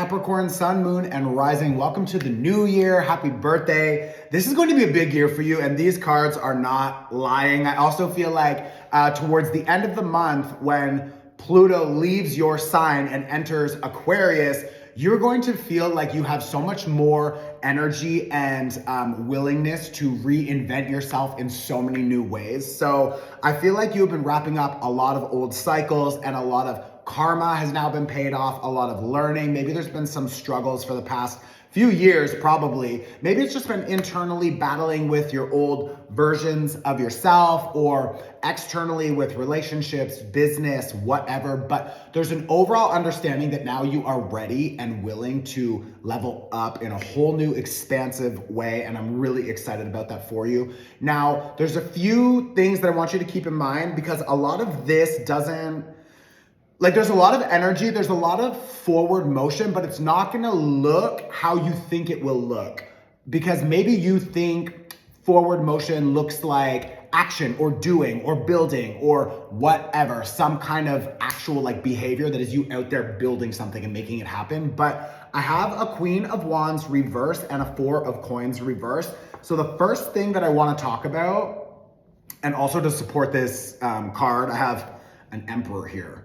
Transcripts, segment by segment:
Capricorn, sun, moon, and rising. Welcome to the new year. Happy birthday. This is going to be a big year for you, and these cards are not lying. I also feel like towards the end of the month, when Pluto leaves your sign and enters Aquarius, you're going to feel like you have so much more energy and willingness to reinvent yourself in so many new ways. So I feel like you've been wrapping up a lot of old cycles, and a lot of karma has now been paid off, a lot of learning. Maybe there's been some struggles for the past few years, probably. Maybe it's just been internally battling with your old versions of yourself, or externally with relationships, business, whatever. But there's an overall understanding that now you are ready and willing to level up in a whole new expansive way. And I'm really excited about that for you. Now, there's a few things that I want you to keep in mind, because a lot of this doesn't, there's a lot of energy, there's a lot of forward motion, but it's not gonna look how you think it will look. Because maybe you think forward motion looks like action or doing or building or whatever, some kind of actual behavior that is you out there building something and making it happen. But I have a Queen of Wands reversed and a Four of Coins reversed. So the first thing that I wanna talk about, and also to support this card, I have an Emperor here.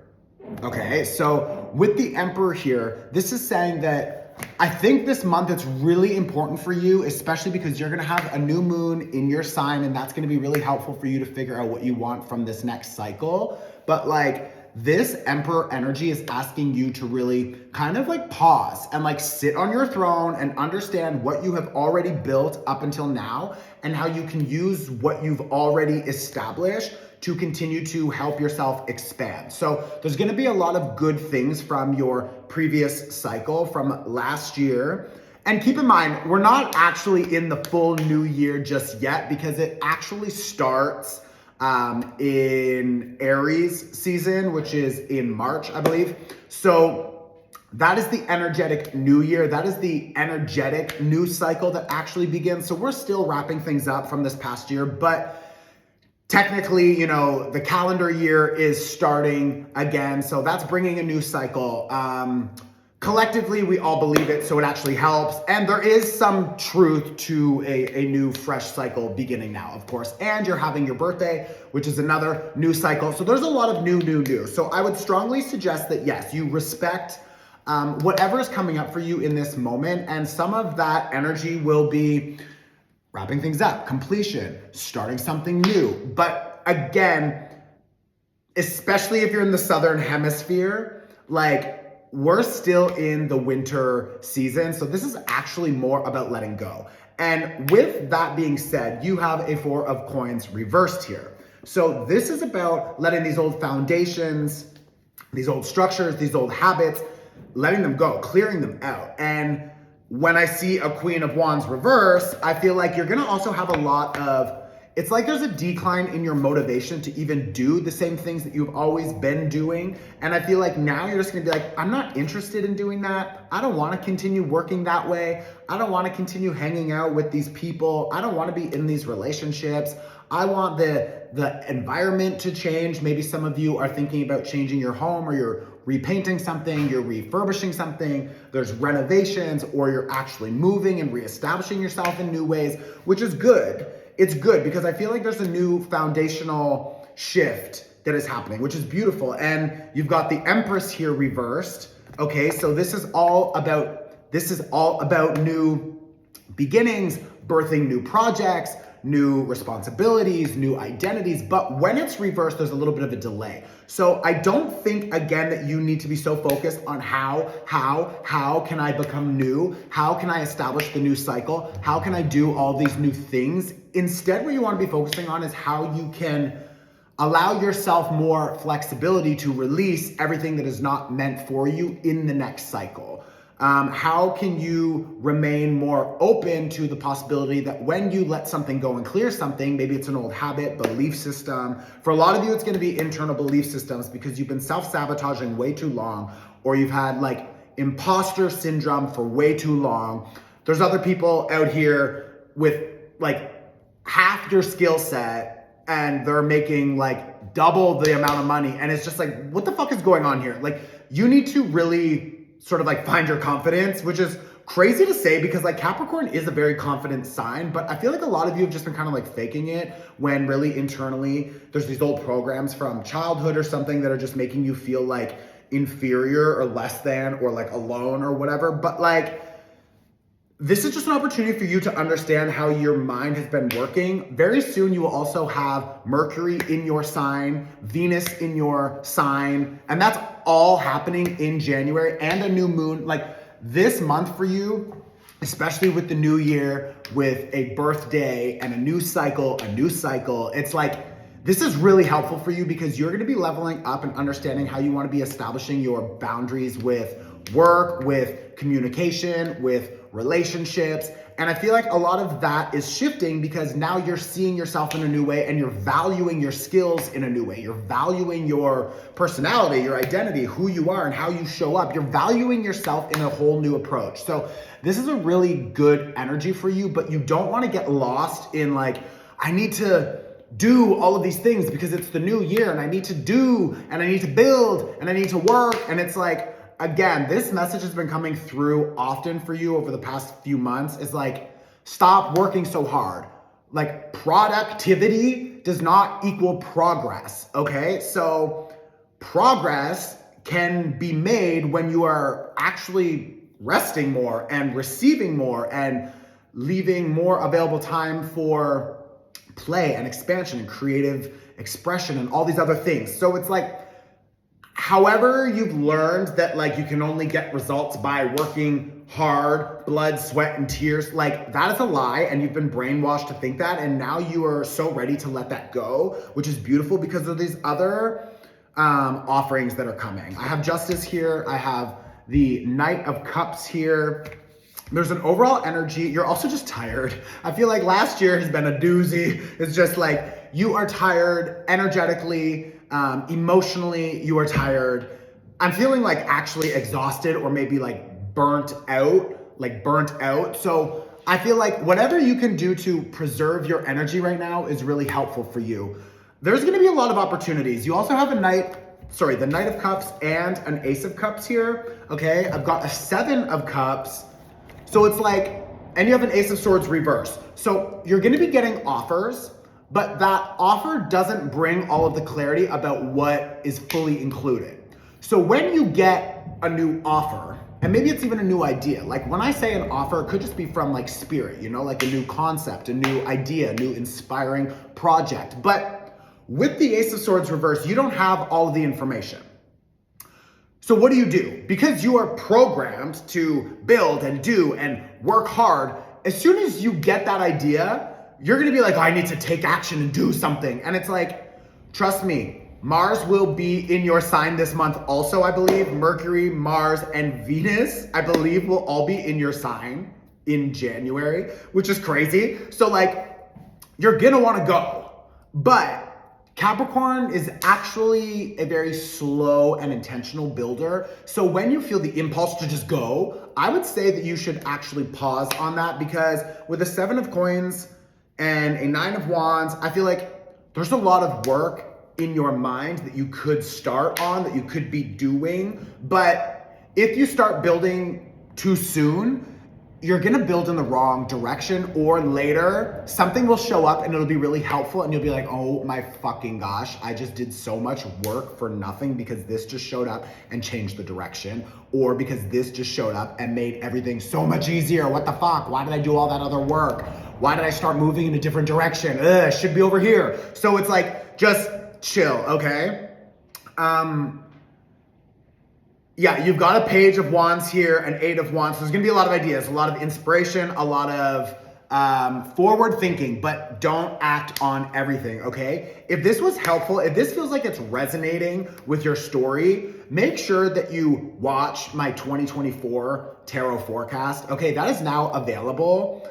Okay, so with the Emperor here, this is saying that I think this month it's really important for you, especially because you're gonna have a new moon in your sign, and that's gonna be really helpful for you to figure out what you want from this next cycle. But this Emperor energy is asking you to really kind of pause and sit on your throne and understand what you have already built up until now, and how you can use what you've already established to continue to help yourself expand. So there's gonna be a lot of good things from your previous cycle from last year. And keep in mind, we're not actually in the full new year just yet, because it actually starts in Aries season, which is in March, I believe. So that is the energetic new year. That is the energetic new cycle that actually begins. So we're still wrapping things up from this past year, but technically, the calendar year is starting again. So that's bringing a new cycle. Collectively, we all believe it, so it actually helps. And there is some truth to a new fresh cycle beginning now, of course. And you're having your birthday, which is another new cycle. So there's a lot of new. So I would strongly suggest that, yes, you respect whatever is coming up for you in this moment. And some of that energy will be wrapping things up, completion, starting something new. But again, especially if you're in the Southern Hemisphere, we're still in the winter season. So this is actually more about letting go. And with that being said, you have a Four of Coins reversed here. So this is about letting these old foundations, these old structures, these old habits, letting them go, clearing them out. And when I see a Queen of Wands reverse, I feel like you're gonna also have a lot of, it's like there's a decline in your motivation to even do the same things that you've always been doing. And I feel like now you're just gonna be like, I'm not interested in doing that. I don't wanna continue working that way. I don't wanna continue hanging out with these people. I don't wanna be in these relationships. I want the environment to change. Maybe some of you are thinking about changing your home, or you're repainting something, you're refurbishing something, there's renovations, or you're actually moving and reestablishing yourself in new ways, which is good. It's good because I feel like there's a new foundational shift that is happening, which is beautiful. And you've got the Empress here reversed. Okay, so this is all about new beginnings, birthing new projects, new responsibilities, new identities. But when it's reversed, there's a little bit of a delay. So I don't think, again, that you need to be so focused on how can I become new? How can I establish the new cycle? How can I do all these new things? Instead, what you want to be focusing on is how you can allow yourself more flexibility to release everything that is not meant for you in the next cycle. How can you remain more open to the possibility that when you let something go and clear something, maybe it's an old habit, belief system. For a lot of you, it's going to be internal belief systems, because you've been self-sabotaging way too long, or you've had imposter syndrome for way too long. There's other people out here with half your skill set, and they're making double the amount of money. And it's just what the fuck is going on here? You need to really sort of like find your confidence, which is crazy to say because like Capricorn is a very confident sign, but I feel like a lot of you have just been kind of like faking it when really internally there's these old programs from childhood or something that are just making you feel like inferior or less than or like alone or whatever. But like, this is just an opportunity for you to understand how your mind has been working. Very soon, you will also have Mercury in your sign, Venus in your sign, and that's all happening in January, and a new moon. Like this month for you, especially with the new year, with a birthday and a new cycle, it's like, this is really helpful for you because you're gonna be leveling up and understanding how you wanna be establishing your boundaries with work, with communication, with relationships. And I feel like a lot of that is shifting because now you're seeing yourself in a new way and you're valuing your skills in a new way. You're valuing your personality, your identity, who you are and how you show up. You're valuing yourself in a whole new approach. So this is a really good energy for you, but you don't want to get lost in like, I need to do all of these things because it's the new year and I need to do and I need to build and I need to work. And it's like, again, this message has been coming through often for you over the past few months. Is like, stop working so hard. Like productivity does not equal progress, okay? So progress can be made when you are actually resting more and receiving more and leaving more available time for play and expansion and creative expression and all these other things. So it's like, however you've learned that like you can only get results by working hard, blood, sweat, and tears, like that is a lie and you've been brainwashed to think that, and now you are so ready to let that go, which is beautiful because of these other offerings that are coming. I have Justice here, I have the Knight of Cups here. There's an overall energy. You're also just tired. I feel like last year has been a doozy. It's just like you are tired energetically, emotionally, you are tired. I'm feeling like actually exhausted or maybe like burnt out. So I feel like whatever you can do to preserve your energy right now is really helpful for you. There's gonna be a lot of opportunities. You also have the Knight of Cups and an Ace of Cups here, okay? I've got a 7 of Cups. So it's like, and you have an Ace of Swords reverse. So you're gonna be getting offers, but that offer doesn't bring all of the clarity about what is fully included. So when you get a new offer, and maybe it's even a new idea, like when I say an offer, it could just be from like spirit, you know, like a new concept, a new idea, a new inspiring project. But with the Ace of Swords reverse, you don't have all of the information. So what do? Because you are programmed to build and do and work hard, as soon as you get that idea, you're gonna be like, oh, I need to take action and do something. And it's like, trust me, Mars will be in your sign this month also, I believe. Mercury, Mars, and Venus, I believe, will all be in your sign in January, which is crazy. So like, you're gonna wanna go, but Capricorn is actually a very slow and intentional builder. So when you feel the impulse to just go, I would say that you should actually pause on that, because with a 7 of Coins and a 9 of Wands, I feel like there's a lot of work in your mind that you could start on, that you could be doing. But if you start building too soon, you're gonna build in the wrong direction, or later something will show up and it'll be really helpful and you'll be like, oh my fucking gosh, I just did so much work for nothing because this just showed up and changed the direction, or because this just showed up and made everything so much easier. What the fuck? Why did I do all that other work? Why did I start moving in a different direction? Ugh, should be over here. So it's like, just chill, okay? Yeah, you've got a Page of Wands here, an 8 of Wands. So there's gonna be a lot of ideas, a lot of inspiration, a lot of forward thinking, but don't act on everything, okay? If this was helpful, if this feels like it's resonating with your story, make sure that you watch my 2024 tarot forecast, okay? That is now available.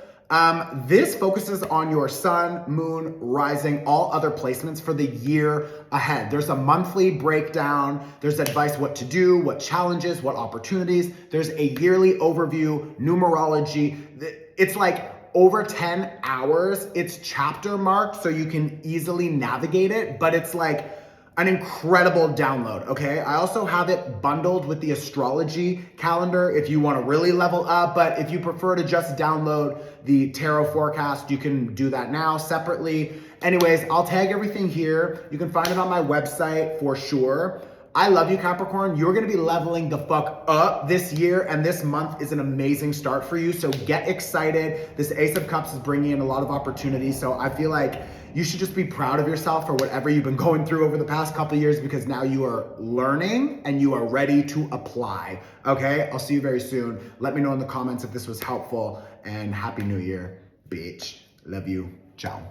This focuses on your sun, moon, rising, all other placements for the year ahead. There's a monthly breakdown. There's advice what to do, what challenges, what opportunities. There's a yearly overview, numerology. It's like over 10 hours. It's chapter marked so you can easily navigate it, but it's like, an incredible download, okay? I also have it bundled with the astrology calendar if you wanna really level up, but if you prefer to just download the tarot forecast, you can do that now separately. Anyways, I'll tag everything here. You can find it on my website for sure. I love you, Capricorn. You're gonna be leveling the fuck up this year, and this month is an amazing start for you, so get excited. This Ace of Cups is bringing in a lot of opportunities, so I feel like you should just be proud of yourself for whatever you've been going through over the past couple of years, because now you are learning and you are ready to apply, okay? I'll see you very soon. Let me know in the comments if this was helpful, and Happy New Year, bitch. Love you. Ciao.